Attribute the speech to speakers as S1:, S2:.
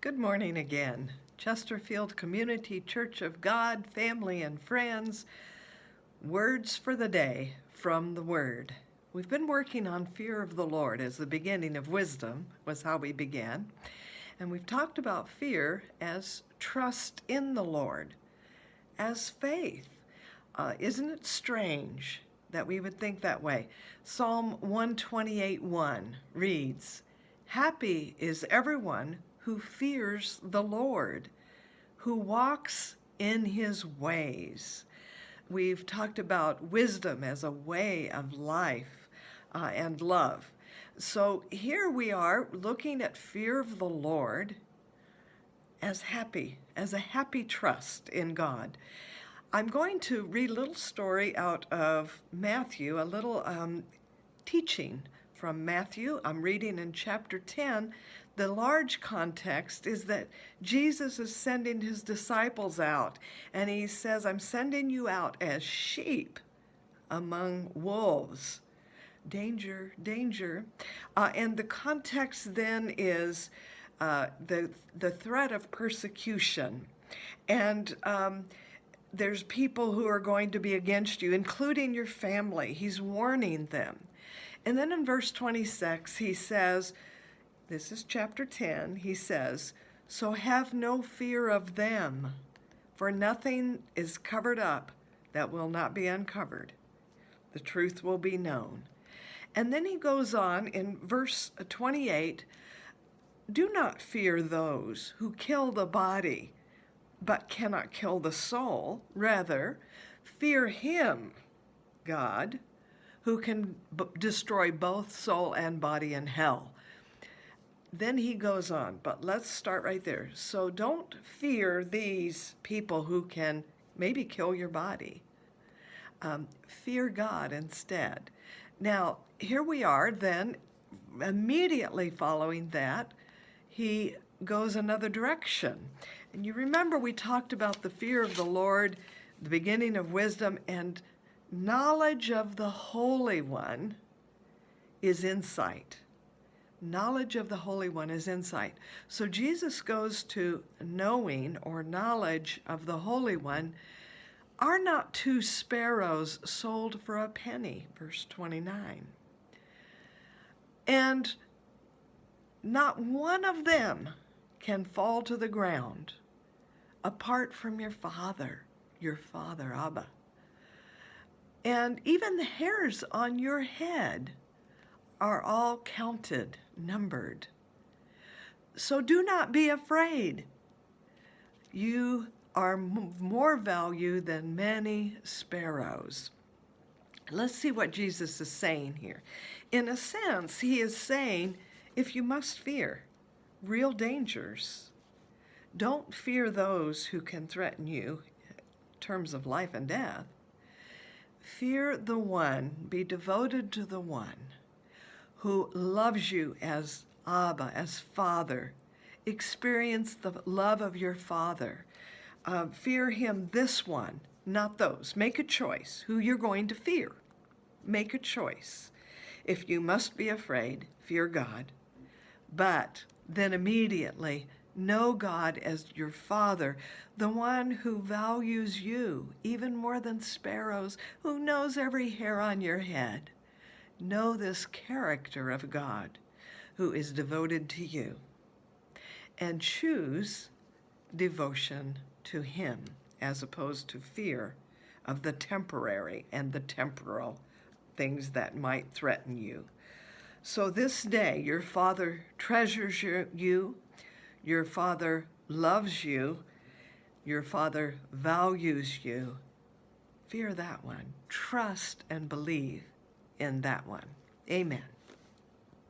S1: Good morning again. Chesterfield Community Church of God, family and friends, words for the day from the Word. We've been working on fear of the Lord as the beginning of wisdom, was how we began. And we've talked about fear as trust in the Lord, as faith. Isn't it strange that we would think that way? Psalm 128:1 reads, "Happy is everyone who fears the Lord, who walks in his ways." We've talked about wisdom as a way of life and love. So here we are looking at fear of the Lord as a happy trust in God. I'm going to read a little story out of Matthew, a little teaching from Matthew. I'm reading in chapter 10. The large context is that Jesus is sending his disciples out, and he says, "I'm sending you out as sheep among wolves." Danger, danger. And the context then is the threat of persecution. And there's people who are going to be against you, including your family. He's warning them. And then in verse 26, he says, this is chapter 10, he says, "So have no fear of them, for nothing is covered up that will not be uncovered. The truth will be known." And then he goes on in verse 28, "Do not fear those who kill the body, but cannot kill the soul. Rather, fear him, God, who can destroy both soul and body in hell." Then he goes on, but let's start right there. So don't fear these people who can maybe kill your body. Fear God instead. Now, here we are then, immediately following that, he goes another direction. And you remember we talked about the fear of the Lord, the beginning of wisdom, and knowledge of the Holy One is insight. Knowledge of the Holy One is insight. So Jesus goes to knowing or knowledge of the Holy One. "Are not two sparrows sold for a penny?" Verse 29. "And not one of them can fall to the ground apart from your Father, Abba. And even the hairs on your head are all counted, numbered. So do not be afraid. You are more value than many sparrows." Let's see what Jesus is saying here. In a sense, he is saying, if you must fear real dangers, don't fear those who can threaten you in terms of life and death. Fear the one, be devoted to the one who loves you as Abba, as Father. Experience the love of your Father. Fear him, this one, not those. Make a choice who you're going to fear. Make a choice. If you must be afraid, fear God. But then immediately know God as your Father, the one who values you even more than sparrows, who knows every hair on your head. Know this character of God who is devoted to you, and choose devotion to him as opposed to fear of the temporary and the temporal things that might threaten you. So this day, your Father treasures you, your Father loves you, your Father values you. Fear that one. Trust and believe in that one. Amen.